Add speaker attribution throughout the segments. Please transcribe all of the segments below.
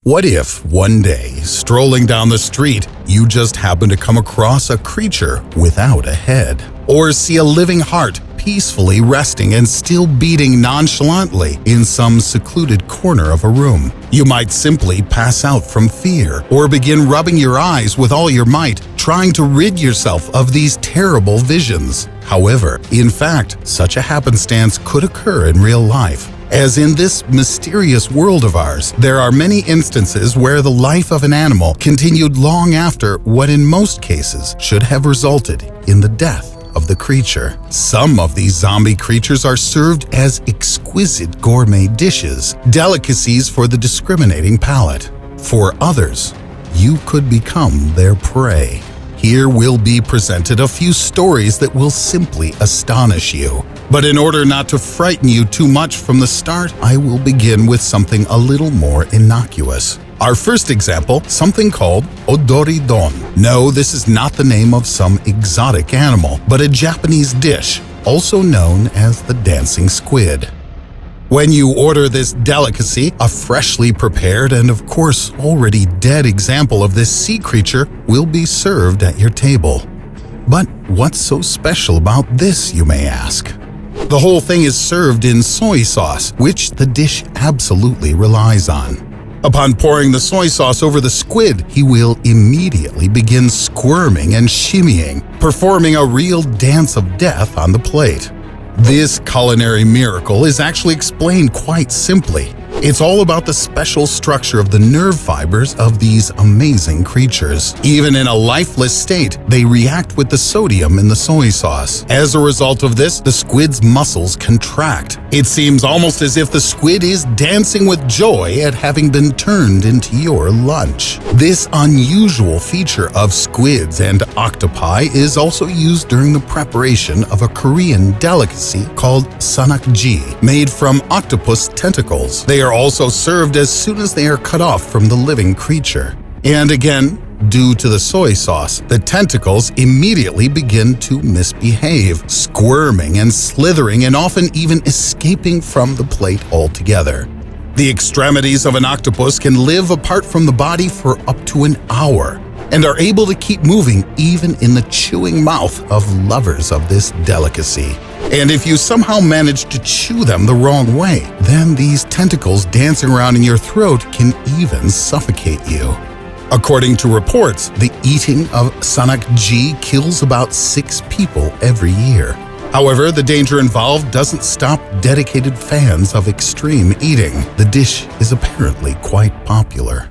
Speaker 1: What if, one day, strolling down the street, you just happen to come across a creature without a head? Or see a living heart peacefully resting and still beating nonchalantly in some secluded corner of a room? You might simply pass out from fear, or begin rubbing your eyes with all your might, trying to rid yourself of these terrible visions. However, in fact, such a happenstance could occur in real life. As in this mysterious world of ours, there are many instances where the life of an animal continued long after what in most cases should have resulted in the death of the creature. Some of these zombie creatures are served as exquisite gourmet dishes, delicacies for the discriminating palate. For others, you could become their prey. Here will be presented a few stories that will simply astonish you. But in order not to frighten you too much from the start, I will begin with something a little more innocuous. Our first example, something called odoridon. No, this is not the name of some exotic animal, but a Japanese dish, also known as the dancing squid. When you order this delicacy, a freshly prepared and of course already dead example of this sea creature will be served at your table. But what's so special about this, you may ask? The whole thing is served in soy sauce, which the dish absolutely relies on. Upon pouring the soy sauce over the squid, he will immediately begin squirming and shimmying, performing a real dance of death on the plate. This culinary miracle is actually explained quite simply. It's all about the special structure of the nerve fibers of these amazing creatures. Even in a lifeless state, they react with the sodium in the soy sauce. As a result of this, the squid's muscles contract. It seems almost as if the squid is dancing with joy at having been turned into your lunch. This unusual feature of squids and octopi is also used during the preparation of a Korean delicacy called sanakji, made from octopus tentacles. They are also served as soon as they are cut off from the living creature. And again, due to the soy sauce, the tentacles immediately begin to misbehave, squirming and slithering and often even escaping from the plate altogether. The extremities of an octopus can live apart from the body for up to an hour and are able to keep moving even in the chewing mouth of lovers of this delicacy. And if you somehow manage to chew them the wrong way, then these tentacles dancing around in your throat can even suffocate you. According to reports, the eating of sanakji kills about 6 people every year. However, the danger involved doesn't stop dedicated fans of extreme eating. The dish is apparently quite popular.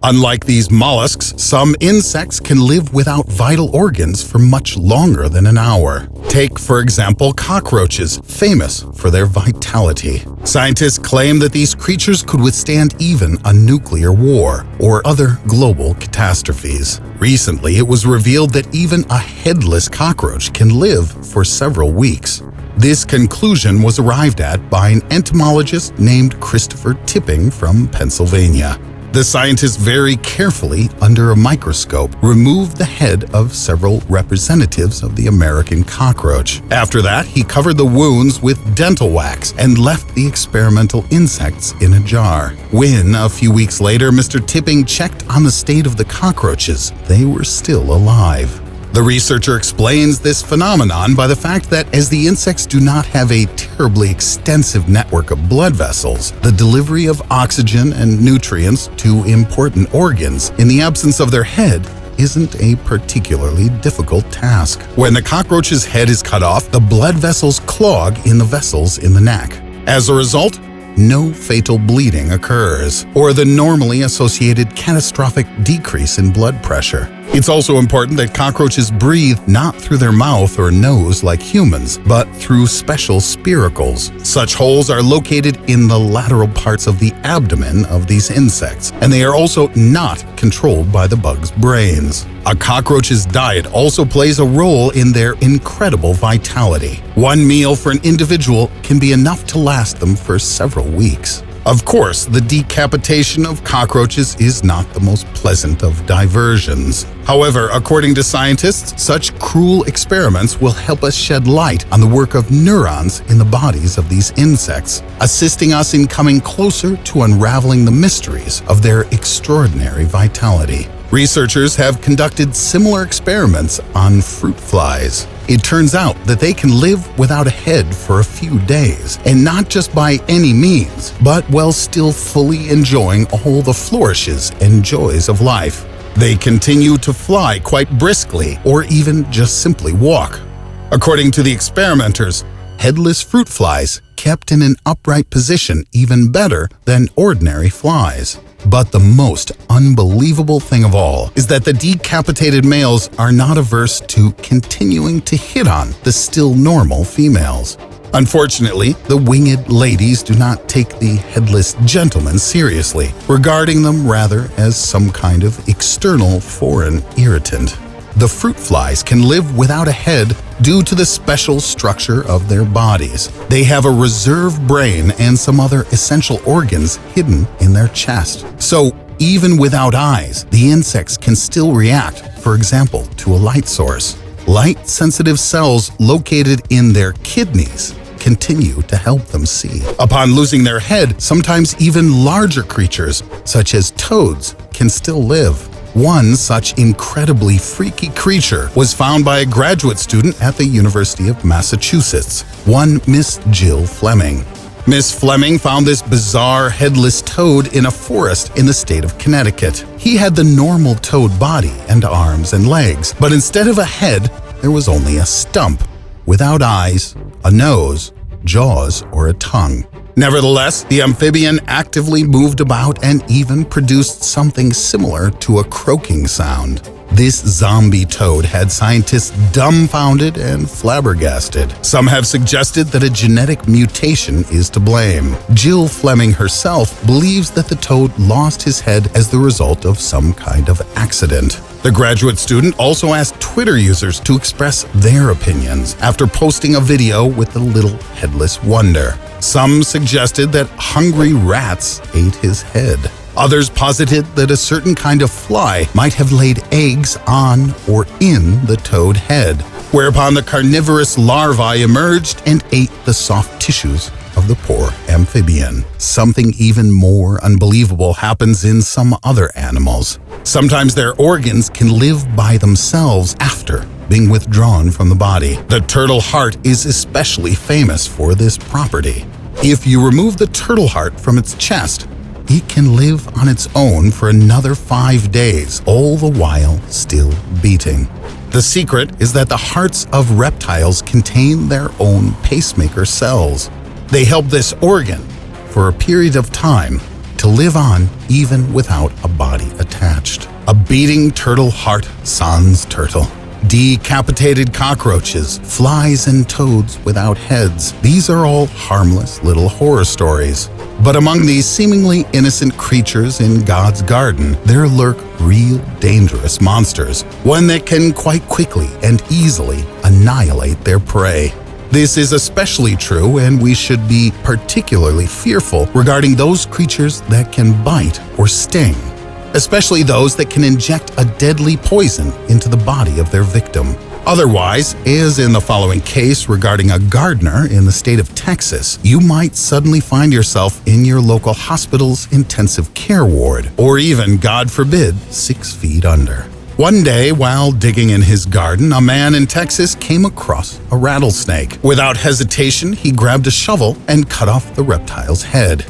Speaker 1: Unlike these mollusks, some insects can live without vital organs for much longer than an hour. Take, for example, cockroaches, famous for their vitality. Scientists claim that these creatures could withstand even a nuclear war or other global catastrophes. Recently, it was revealed that even a headless cockroach can live for several weeks. This conclusion was arrived at by an entomologist named Christopher Tipping from Pennsylvania. The scientist very carefully, under a microscope, removed the head of several representatives of the American cockroach. After that, he covered the wounds with dental wax and left the experimental insects in a jar. When, a few weeks later, Mr. Tipping checked on the state of the cockroaches, they were still alive. The researcher explains this phenomenon by the fact that as the insects do not have a terribly extensive network of blood vessels, the delivery of oxygen and nutrients to important organs in the absence of their head isn't a particularly difficult task. When the cockroach's head is cut off, the blood vessels clog in the vessels in the neck. As a result, no fatal bleeding occurs, or the normally associated catastrophic decrease in blood pressure. It's also important that cockroaches breathe not through their mouth or nose like humans, but through special spiracles. Such holes are located in the lateral parts of the abdomen of these insects, and they are also not controlled by the bug's brains. A cockroach's diet also plays a role in their incredible vitality. One meal for an individual can be enough to last them for several weeks. Of course, the decapitation of cockroaches is not the most pleasant of diversions. However, according to scientists, such cruel experiments will help us shed light on the work of neurons in the bodies of these insects, assisting us in coming closer to unraveling the mysteries of their extraordinary vitality. Researchers have conducted similar experiments on fruit flies. It turns out that they can live without a head for a few days, and not just by any means, but while still fully enjoying all the flourishes and joys of life. They continue to fly quite briskly or even just simply walk. According to the experimenters, headless fruit flies kept in an upright position even better than ordinary flies. But the most unbelievable thing of all is that the decapitated males are not averse to continuing to hit on the still normal females. Unfortunately, the winged ladies do not take the headless gentlemen seriously, regarding them rather as some kind of external foreign irritant. The fruit flies can live without a head due to the special structure of their bodies. They have a reserve brain and some other essential organs hidden in their chest. So, even without eyes, the insects can still react, for example, to a light source. Light-sensitive cells located in their kidneys continue to help them see. Upon losing their head, sometimes even larger creatures, such as toads, can still live. One such incredibly freaky creature was found by a graduate student at the University of Massachusetts, one Miss Jill Fleming. Miss Fleming found this bizarre headless toad in a forest in the state of Connecticut. He had the normal toad body and arms and legs, but instead of a head, there was only a stump, without eyes, a nose, jaws, or a tongue. Nevertheless, the amphibian actively moved about and even produced something similar to a croaking sound. This zombie toad had scientists dumbfounded and flabbergasted. Some have suggested that a genetic mutation is to blame. Jill Fleming herself believes that the toad lost his head as the result of some kind of accident. The graduate student also asked Twitter users to express their opinions after posting a video with the little headless wonder. Some suggested that hungry rats ate his head. Others posited that a certain kind of fly might have laid eggs on or in the toad head, whereupon the carnivorous larvae emerged and ate the soft tissues of the poor amphibian. Something even more unbelievable happens in some other animals. Sometimes their organs can live by themselves after being withdrawn from the body. The turtle heart is especially famous for this property. If you remove the turtle heart from its chest, it can live on its own for another 5 days, all the while still beating. The secret is that the hearts of reptiles contain their own pacemaker cells. They help this organ, for a period of time, to live on even without a body attached. A beating turtle heart sans turtle. Decapitated cockroaches, flies, and toads without heads. These are all harmless little horror stories. But among these seemingly innocent creatures in God's garden, there lurk real dangerous monsters, one that can quite quickly and easily annihilate their prey. This is especially true, and we should be particularly fearful regarding those creatures that can bite or sting, especially those that can inject a deadly poison into the body of their victim. Otherwise, as in the following case regarding a gardener in the state of Texas, you might suddenly find yourself in your local hospital's intensive care ward, or even, God forbid, 6 feet under. One day, while digging in his garden, a man in Texas came across a rattlesnake. Without hesitation, he grabbed a shovel and cut off the reptile's head.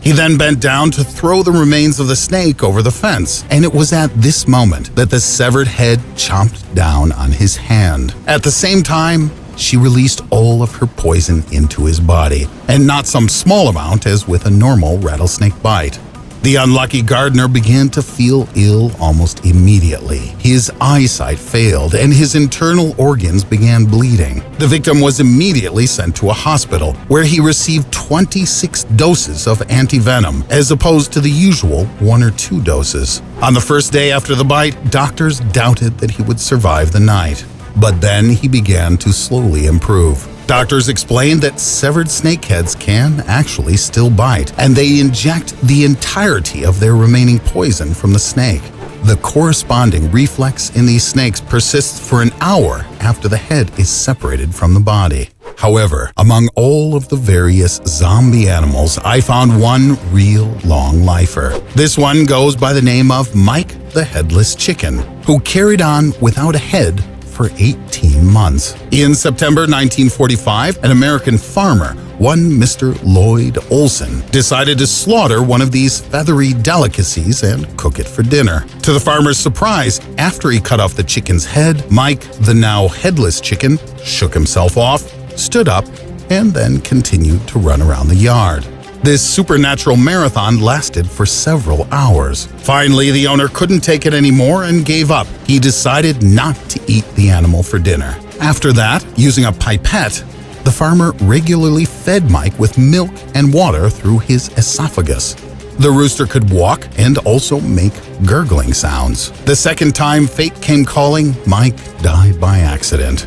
Speaker 1: He then bent down to throw the remains of the snake over the fence, and it was at this moment that the severed head chomped down on his hand. At the same time, she released all of her poison into his body, and not some small amount as with a normal rattlesnake bite. The unlucky gardener began to feel ill almost immediately. His eyesight failed and his internal organs began bleeding. The victim was immediately sent to a hospital where he received 26 doses of antivenom as opposed to the usual 1 or 2 doses. On the first day after the bite, doctors doubted that he would survive the night. But then he began to slowly improve. Doctors explained that severed snakeheads can actually still bite, and they inject the entirety of their remaining poison from the snake. The corresponding reflex in these snakes persists for an hour after the head is separated from the body. However, among all of the various zombie animals, I found one real long-lifer. This one goes by the name of Mike the Headless Chicken, who carried on without a head for 18 months. In September 1945, an American farmer, one Mr. Lloyd Olson, decided to slaughter one of these feathery delicacies and cook it for dinner. To the farmer's surprise, after he cut off the chicken's head, Mike, the now headless chicken, shook himself off, stood up, and then continued to run around the yard. This supernatural marathon lasted for several hours. Finally, the owner couldn't take it anymore and gave up. He decided not to eat the animal for dinner. After that, using a pipette, the farmer regularly fed Mike with milk and water through his esophagus. The rooster could walk and also make gurgling sounds. The second time fate came calling, Mike died by accident.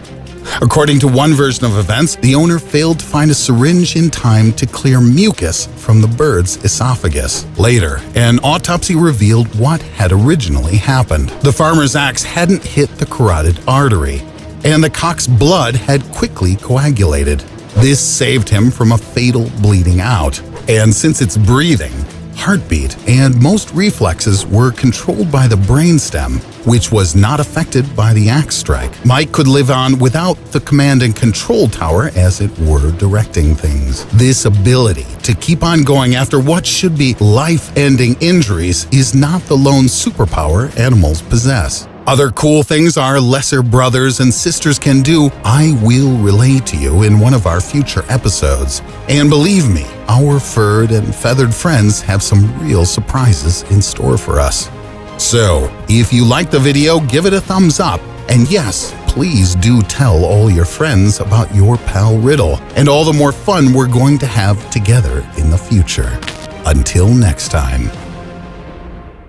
Speaker 1: According to one version of events, the owner failed to find a syringe in time to clear mucus from the bird's esophagus. Later, an autopsy revealed what had originally happened. The farmer's axe hadn't hit the carotid artery, and the cock's blood had quickly coagulated. This saved him from a fatal bleeding out. And since its breathing, heartbeat, and most reflexes were controlled by the brainstem, which was not affected by the axe strike, Mike could live on without the command and control tower, as it were, directing things. This ability to keep on going after what should be life-ending injuries is not the lone superpower animals possess. Other cool things our lesser brothers and sisters can do, I will relay to you in one of our future episodes. And believe me, our furred and feathered friends have some real surprises in store for us. So, if you liked the video, give it a thumbs up. And yes, please do tell all your friends about your pal Riddle and all the more fun we're going to have together in the future. Until next time.